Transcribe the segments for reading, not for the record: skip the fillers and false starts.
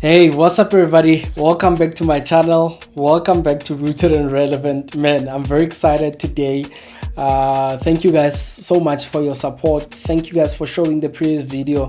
Hey, what's up, everybody? Welcome back to my channel. Welcome back to Rooted and Relevant. Man, I'm very excited today. Thank you guys so much for your support. Thank you guys for showing the previous video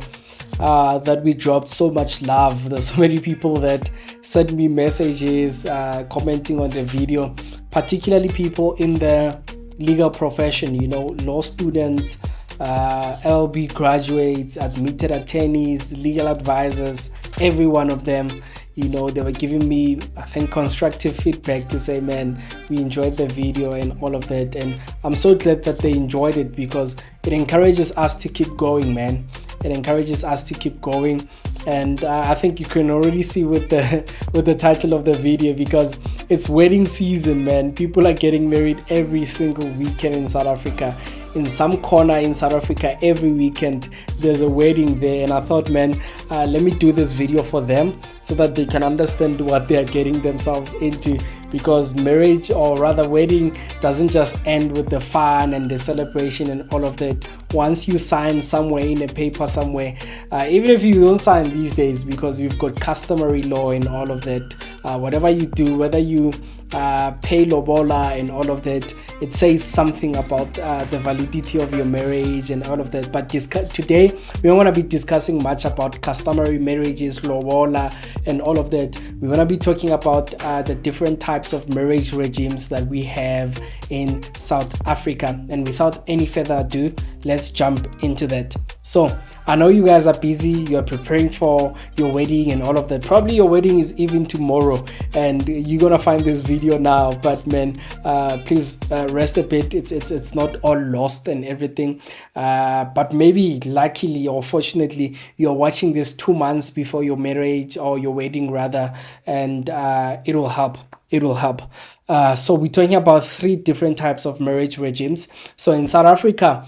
that we dropped so much love. There's so many people that sent me messages commenting on the video, particularly people in the legal profession, law students, LB graduates, admitted attorneys, legal advisors, every one of them. They were giving me, I think, constructive feedback to say, man, we enjoyed the video and all of that. And I'm so glad that they enjoyed it because it encourages us to keep going, man. It encourages us to keep going. And I think you can already see with the title of the video, because it's wedding season, man. People are getting married every single weekend in South Africa. In some corner in South Africa, every weekend there's a wedding there. And I thought, man, let me do this video for them so that they can understand what they are getting themselves into. Because marriage, or rather wedding, doesn't just end with the fun and the celebration and all of that. Once you sign somewhere in a paper somewhere, even if you don't sign these days, because we've got customary law and all of that, whatever you do, whether you pay lobola and all of that, it says something about the validity of your marriage and all of that. But today we don't want to be discussing much about customary marriages, lobola and all of that. We want to be talking about the different types of marriage regimes that we have in South Africa. And without any further ado, let's jump into that. So I know you guys are busy, you are preparing for your wedding and all of that. Probably your wedding is even tomorrow and you're gonna find this video now, but man, please rest a bit. It's not all lost and everything, but maybe luckily or fortunately you're watching this 2 months before your marriage or your wedding rather, and it will help. So we're talking about 3 different types of marriage regimes. So in South Africa,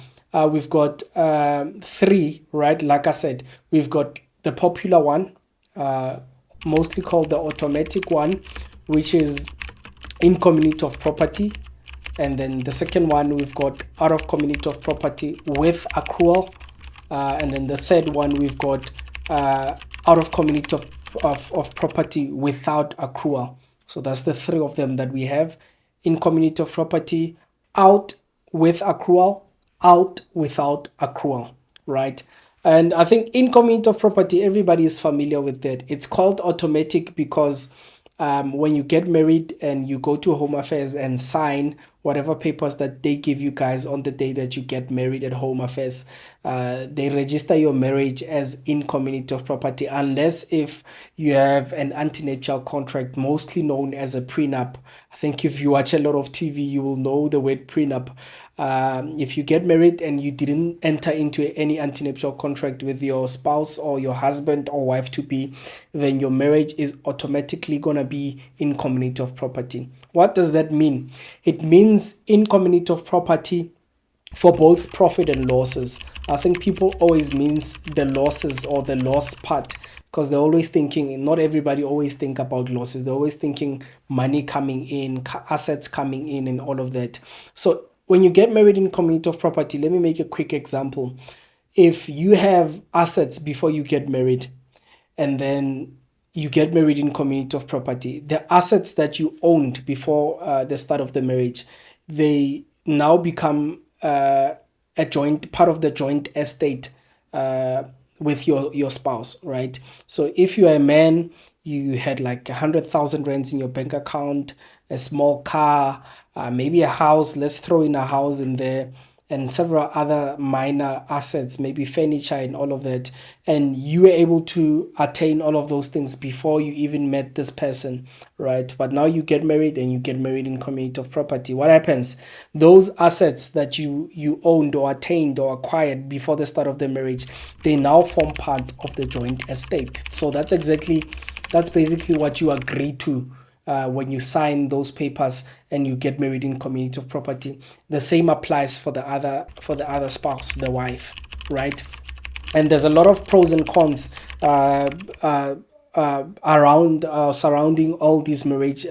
we've got 3, right? Like I said, we've got the popular one, mostly called the automatic one, which is in community of property. And then the second one, we've got out of community of property with accrual. And then the third one, we've got out of community of property without accrual. So that's the 3 of them that we have: in community of property, out with accrual, out without accrual, right? And I think in community of property, everybody is familiar with that. It's called automatic because when you get married and you go to Home Affairs and sign whatever papers that they give you guys on the day that you get married at Home Affairs, they register your marriage as in community of property, unless if you have an antenuptial contract, mostly known as a prenup. I think if you watch a lot of TV, you will know the word prenup. If you get married and you didn't enter into any antenuptial contract with your spouse or your husband or wife to be, then your marriage is automatically gonna be in community of property. What does that mean? It means in community of property for both profit and losses. I think people always means the losses or the loss part, because they're always thinking, not everybody always think about losses. They're always thinking money coming in, assets coming in and all of that. So when you get married in community of property, let me make a quick example. If you have assets before you get married, and then you get married in community of property, the assets that you owned before the start of the marriage, they now become a joint part of the joint estate with your spouse, right? So if you are a man, you had like 100,000 rands in your bank account, a small car, maybe a house. Let's throw in a house in there, and several other minor assets, maybe furniture and all of that. And you were able to attain all of those things before you even met this person, right? But now you get married and you get married in community of property. What happens? Those assets that you owned or attained or acquired before the start of the marriage, they now form part of the joint estate. So that's basically what you agree to when you sign those papers and you get married in community of property. The same applies for the other spouse, the wife, right? And there's a lot of pros and cons surrounding all these marriage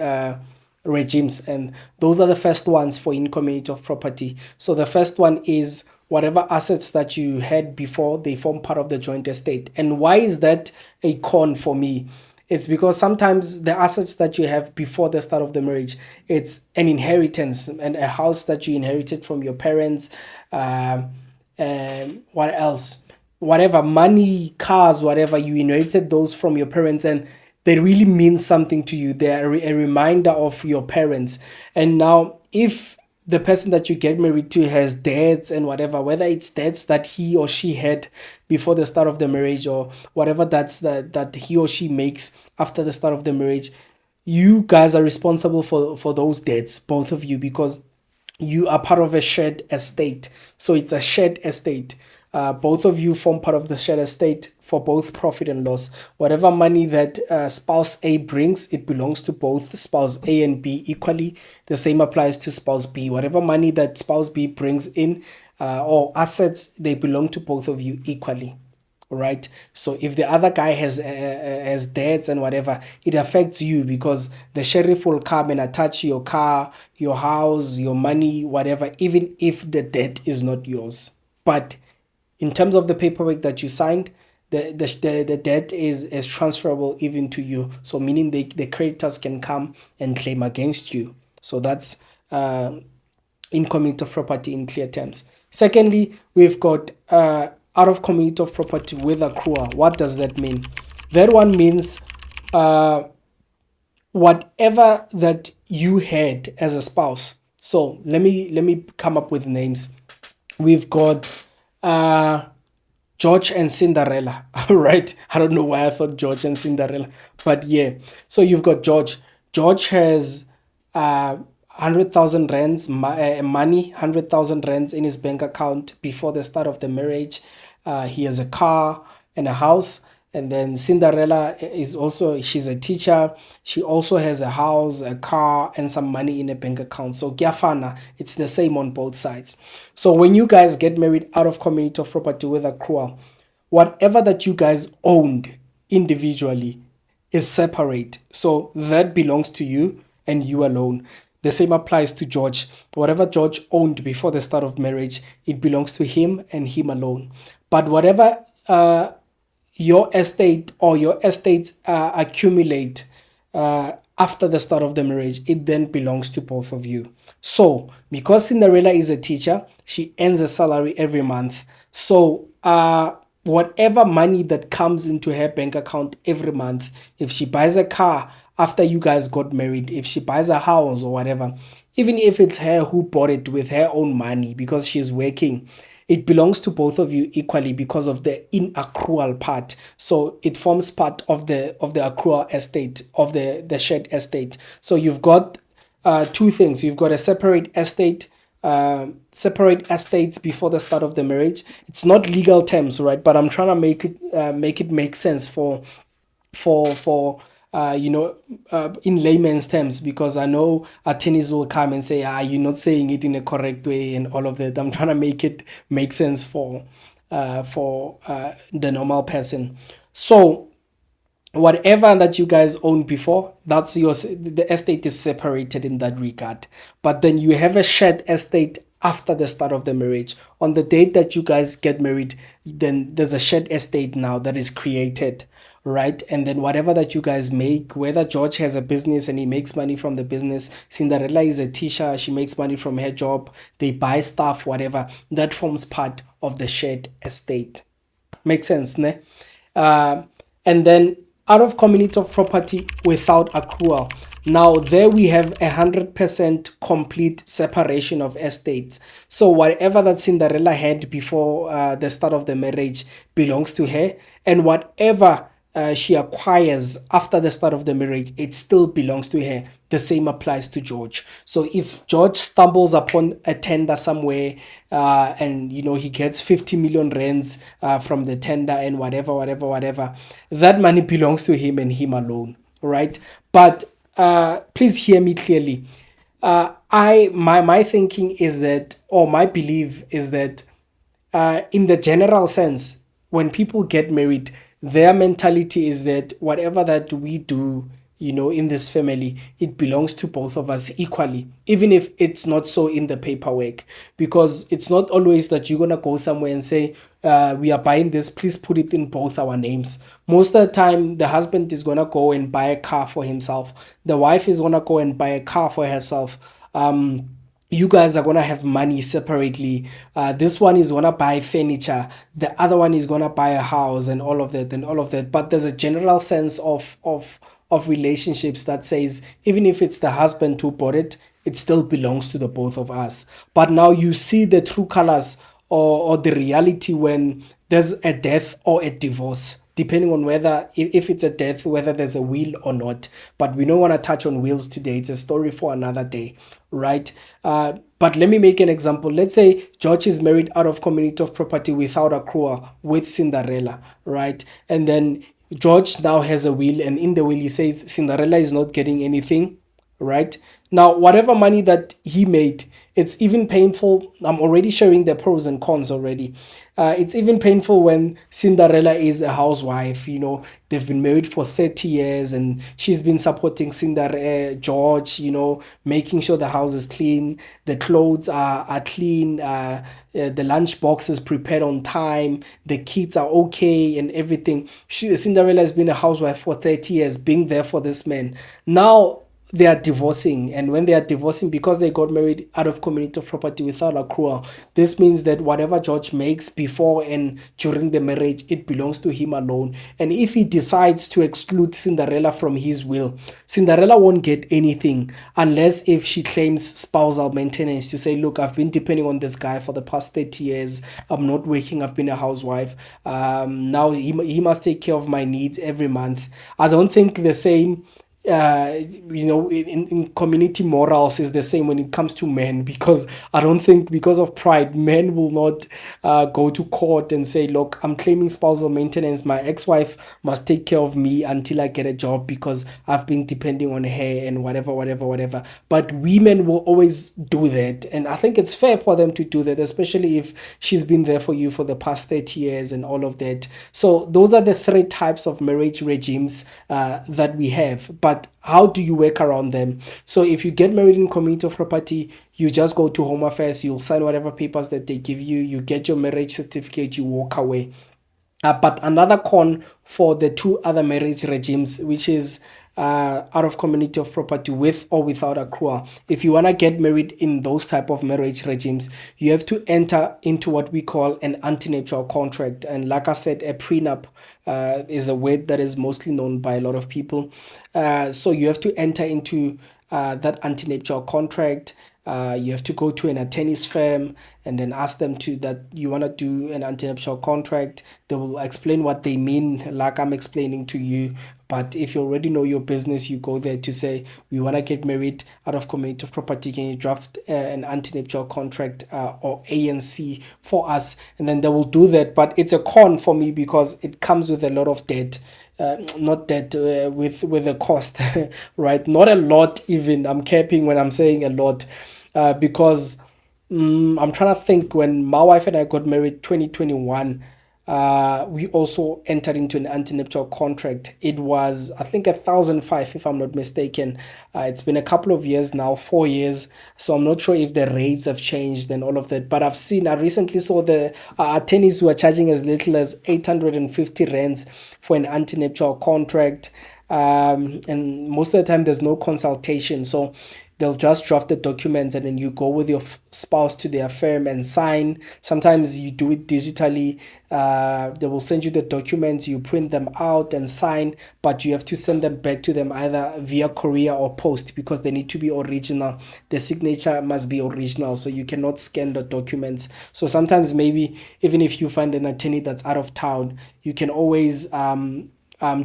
regimes, and those are the first ones for in community of property. So the first one is whatever assets that you had before, they form part of the joint estate. And why is that a con for me? It's because sometimes the assets that you have before the start of the marriage, it's an inheritance and a house that you inherited from your parents. And what else? Whatever money, cars, whatever, you inherited those from your parents, and they really mean something to you. They're a reminder of your parents. And now, if the person that you get married to has debts and whatever, whether it's debts that he or she had before the start of the marriage, or whatever that he or she makes after the start of the marriage, you guys are responsible for those debts, both of you, because you are part of a shared estate. So it's a shared estate. Both of you form part of the shared estate for both profit and loss. Whatever money that spouse A brings, it belongs to both spouse A and B equally. The same applies to spouse B. Whatever money that spouse B brings in, or assets, they belong to both of you equally. Right? So if the other guy has debts and whatever, it affects you, because the sheriff will come and attach your car, your house, your money, whatever, even if the debt is not yours. But in terms of the paperwork that you signed, the debt is transferable even to you. So meaning the creditors can come and claim against you. So that's in community of property in clear terms. Secondly, we've got out of community of property with accrual. What does that mean? That one means whatever that you had as a spouse. So let me come up with names. We've got George and Cinderella. All right. I don't know why I thought George and Cinderella, but yeah. So you've got George. George has 100,000 rands money, 100,000 rands in his bank account before the start of the marriage. He has a car and a house. And then Cinderella is also, she's a teacher. She also has a house, a car, and some money in a bank account. So Gyafana, it's the same on both sides. So when you guys get married out of community of property with accrual, whatever that you guys owned individually is separate. So that belongs to you and you alone. The same applies to George. Whatever George owned before the start of marriage, it belongs to him and him alone. But whatever your estate or your estates accumulate after the start of the marriage, it then belongs to both of you. So because Cinderella is a teacher, she earns a salary every month. So whatever money that comes into her bank account every month, if she buys a car after you guys got married, if she buys a house or whatever, even if it's her who bought it with her own money because she's working, it belongs to both of you equally because of the in accrual part. So it forms part of the accrual estate, of the shared estate. So you've got two things. You've got a separate estate, separate estates before the start of the marriage. It's not legal terms, right? But I'm trying to make it make sense for in layman's terms, because I know attorneys will come and say, you're not saying it in a correct way and all of that. I'm trying to make it make sense for the normal person. So whatever that you guys owned before, that's yours. The estate is separated in that regard. But then you have a shared estate after the start of the marriage. On the date that you guys get married, then there's a shared estate now that is created, right? And then whatever that you guys make, whether George has a business and he makes money from the business, Cinderella is a teacher, she makes money from her job, they buy stuff, whatever, that forms part of the shared estate. Makes sense, ne? And then out of community of property without accrual. Now there we have 100% complete separation of estates. So whatever that Cinderella had before the start of the marriage belongs to her, and whatever she acquires after the start of the marriage, it still belongs to her. The same applies to George. So if George stumbles upon a tender somewhere, and he gets 50 million rands from the tender and whatever, that money belongs to him and him alone, right? But please hear me clearly. My thinking is that, or my belief is that, in the general sense, when people get married, their mentality is that whatever that we do in this family, it belongs to both of us equally, even if it's not so in the paperwork. Because it's not always that you're gonna go somewhere and say, we are buying this, please put it in both our names. Most of the time, the husband is gonna go and buy a car for himself, the wife is gonna go and buy a car for herself. You guys are gonna have money separately. This one is gonna buy furniture, the other one is gonna buy a house, and all of that. But there's a general sense of relationships that says even if it's the husband who bought it, it still belongs to the both of us. But now you see the true colors, or the reality when there's a death or a divorce, depending on whether, if it's a death, whether there's a will or not. But we don't want to touch on wills today, it's a story for another day, right? But let me make an example. Let's say George is married out of community of property without accrual with Cinderella, right? And then George now has a will, and in the will he says Cinderella is not getting anything, right? Now, whatever money that he made, it's even painful. I'm already sharing the pros and cons already. It's even painful when Cinderella is a housewife. They've been married for 30 years and she's been supporting Cinderella, George, making sure the house is clean, the clothes are clean, the lunch box is prepared on time, the kids are okay, and everything. Cinderella has been a housewife for 30 years, being there for this man. Now, they are divorcing, and when they are divorcing, because they got married out of community of property without accrual, this means that whatever George makes before and during the marriage, it belongs to him alone. And if he decides to exclude Cinderella from his will, Cinderella won't get anything unless if she claims spousal maintenance, to say, look, I've been depending on this guy for the past 30 years, I'm not working, I've been a housewife, now he must take care of my needs every month. I don't think the same in community morals is the same when it comes to men, because I don't think, because of pride, men will not go to court and say, look, I'm claiming spousal maintenance, my ex-wife must take care of me until I get a job because I've been depending on her, and whatever. But women will always do that, and I think it's fair for them to do that, especially if she's been there for you for the past 30 years and all of that. So those are the three types of marriage regimes that we have. But how do you work around them? So if you get married in community of property, you just go to Home Affairs, you'll sign whatever papers that they give you, you get your marriage certificate, you walk away. But another con for the two other marriage regimes, which is out of community of property with or without accrual, if you want to get married in those type of marriage regimes, you have to enter into what we call an antenuptial contract. And like I said, a prenup is a word that is mostly known by a lot of people. So you have to enter into that antenuptial contract. You have to go to an attorney's firm and then ask them to that you want to do an antenuptial contract. They will explain what they mean, like I'm explaining to you. But if you already know your business, you go there to say, we want to get married out of community of property. Can you draft an antenuptial contract or ANC for us? And then they will do that. But it's a con for me because it comes with a lot of debt. Not debt, with a cost, right? Not a lot even. I'm capping when I'm saying a lot, because I'm trying to think, when my wife and I got married 2021, we also entered into an antenuptial contract. It was, I think, 1,005 if I'm not mistaken. It's been a couple of years now, 4 years, so I'm not sure if the rates have changed and all of that. But I recently saw the attorneys who are charging as little as 850 rands for an antenuptial contract. And most of the time there's no consultation, so they'll just draft the documents and then you go with your spouse to their firm and sign. Sometimes you do it digitally. They will send you the documents, you print them out and sign, but you have to send them back to them either via courier or post, because they need to be original. The signature must be original, so you cannot scan the documents. So sometimes, maybe even if you find an attorney that's out of town, you can always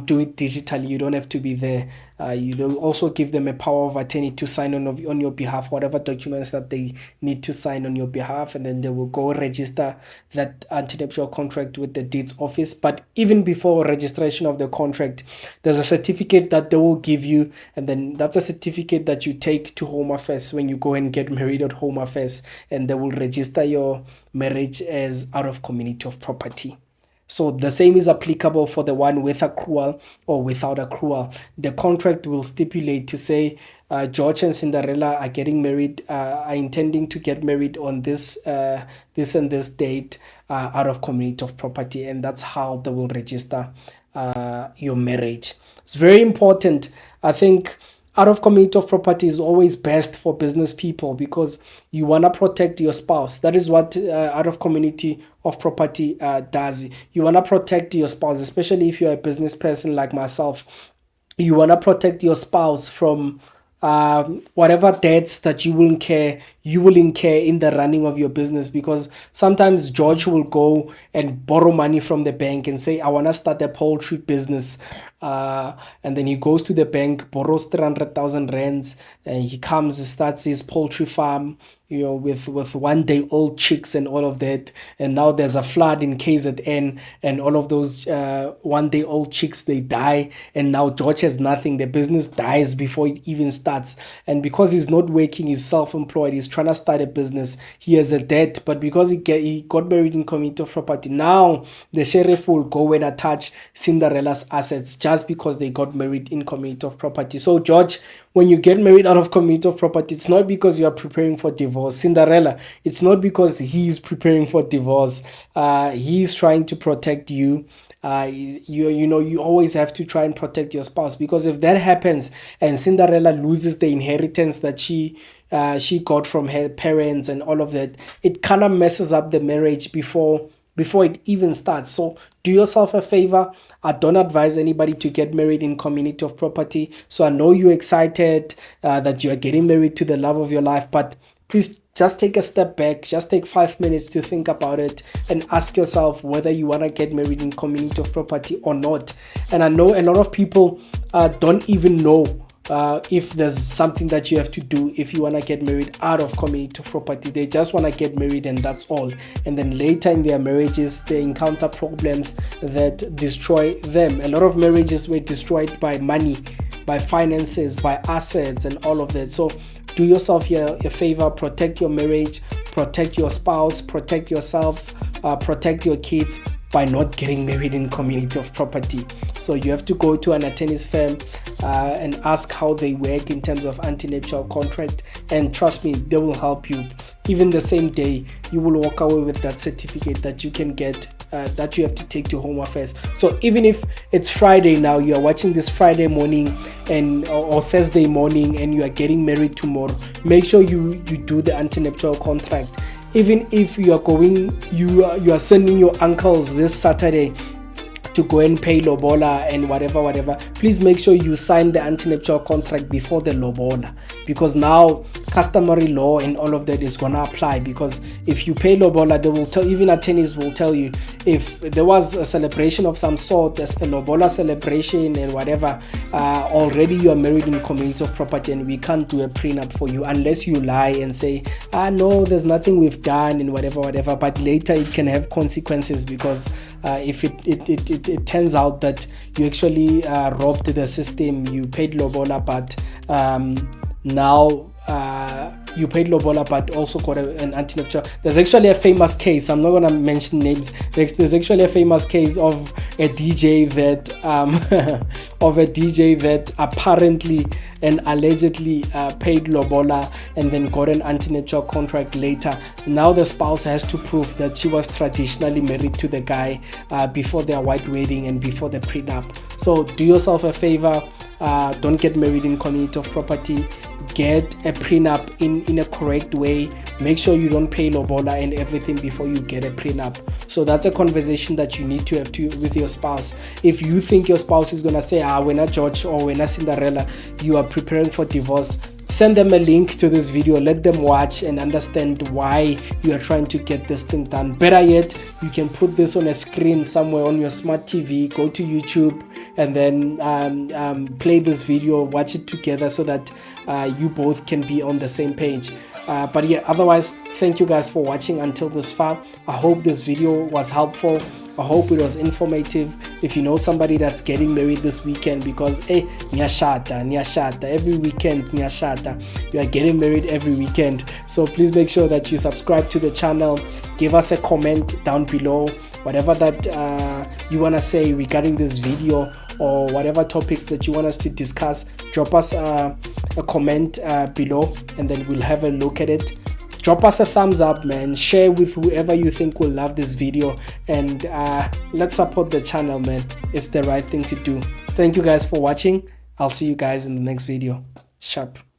do it digitally. You don't have to be there. They'll also give them a power of attorney to sign on your behalf, whatever documents that they need to sign on your behalf, and then they will go register that antenuptial contract with the deeds office. But even before registration of the contract, there's a certificate that they will give you, and then that's a certificate that you take to Home Affairs when you go and get married at Home Affairs, and they will register your marriage as out of community of property. So the same is applicable for the one with accrual or without accrual. The contract will stipulate to say George and Cinderella are getting married, are intending to get married on this and this date out of community of property, and that's how they will register your marriage. It's very important. I think out of community of property is always best for business people because you want to protect your spouse. That is what out of community of property does. You want to protect your spouse, especially if you're a business person like myself. You want to protect your spouse from whatever debts that you will incur in the running of your business, because sometimes George will go and borrow money from the bank and say, I want to start a poultry business, and then he goes to the bank, borrows 300,000 rands, and he comes and starts his poultry farm, with 1 day old chicks and all of that. And now there's a flood in KZN, and all of those 1 day old chicks, they die, and now George has nothing. The business dies before it even starts. And because he's not working, he's self-employed, he's trying to start a business, he has a debt. But because he got married in community of property, now the sheriff will go and attach Cinderella's assets just because they got married in community of property. So George, when you get married out of community of property, it's not because you are preparing for divorce. Cinderella, it's not because he is preparing for divorce. He's trying to protect you. You always have to try and protect your spouse, because if that happens and Cinderella loses the inheritance that she got from her parents and all of that, it kind of messes up the marriage before it even starts. So do yourself a favor. I don't advise anybody to get married in community of property. So I know you're excited that you are getting married to the love of your life, but please just take a step back. Just take 5 minutes to think about it and ask yourself whether you want to get married in community of property or not. And I know a lot of people don't even know if there's something that you have to do if you want to get married out of community of property. They just want to get married and that's all. And then later in their marriages, they encounter problems that destroy them. A lot of marriages were destroyed by money, by finances, by assets and all of that. So do yourself a favor, protect your marriage, protect your spouse, protect yourselves, protect your kids by not getting married in community of property. So you have to go to an attorney's firm and ask how they work in terms of antenuptial contract, and trust me, they will help you. Even the same day, you will walk away with that certificate that you can get, that you have to take to Home Affairs. So even if it's Friday now, you are watching this Friday morning or Thursday morning, and you are getting married tomorrow, make sure you do the antenuptial contract. Even if you are sending your uncles this Saturday to go and pay lobola and whatever, please make sure you sign the antenuptial contract before the lobola, because now customary law and all of that is gonna apply. Because if you pay lobola, they will tell, even attorneys will tell you, if there was a celebration of some sort, as a lobola celebration and whatever, already you are married in community of property, and we can't do a prenup for you unless you lie and say, no, there's nothing we've done and whatever. But later it can have consequences, because if it turns out that you actually robbed the system, you paid lobola, but now you paid lobola but also got an antenuptial. There's actually a famous case, I'm not going to mention names, there's actually a famous case of a DJ that apparently and allegedly paid lobola and then got an antenuptial contract later. Now the spouse has to prove that she was traditionally married to the guy before their white wedding and before the prenup. So do yourself a favor, don't get married in community of property. Get a prenup in a correct way. Make sure you don't pay lobola and everything before you get a prenup. So that's a conversation that you need to have with your spouse. If you think your spouse is gonna say, we're not George or we're not Cinderella, you are preparing for divorce, send them a link to this video, let them watch and understand why you are trying to get this thing done. Better yet, you can put this on a screen somewhere on your smart TV, go to YouTube and then play this video, watch it together, so that you both can be on the same page. But yeah, otherwise, thank you guys for watching until this far. I hope this video was helpful. I hope it was informative. If you know somebody that's getting married this weekend, because hey, nyashata, every weekend nyashata, you are getting married every weekend. So please make sure that you subscribe to the channel. Give us a comment down below, whatever that you want to say regarding this video, or whatever topics that you want us to discuss. Drop us a comment below, and then we'll have a look at it. Drop us a thumbs up, man. Share with whoever you think will love this video, and let's support the channel, man. It's the right thing to do. Thank you guys for watching. I'll see you guys in the next video. Sharp.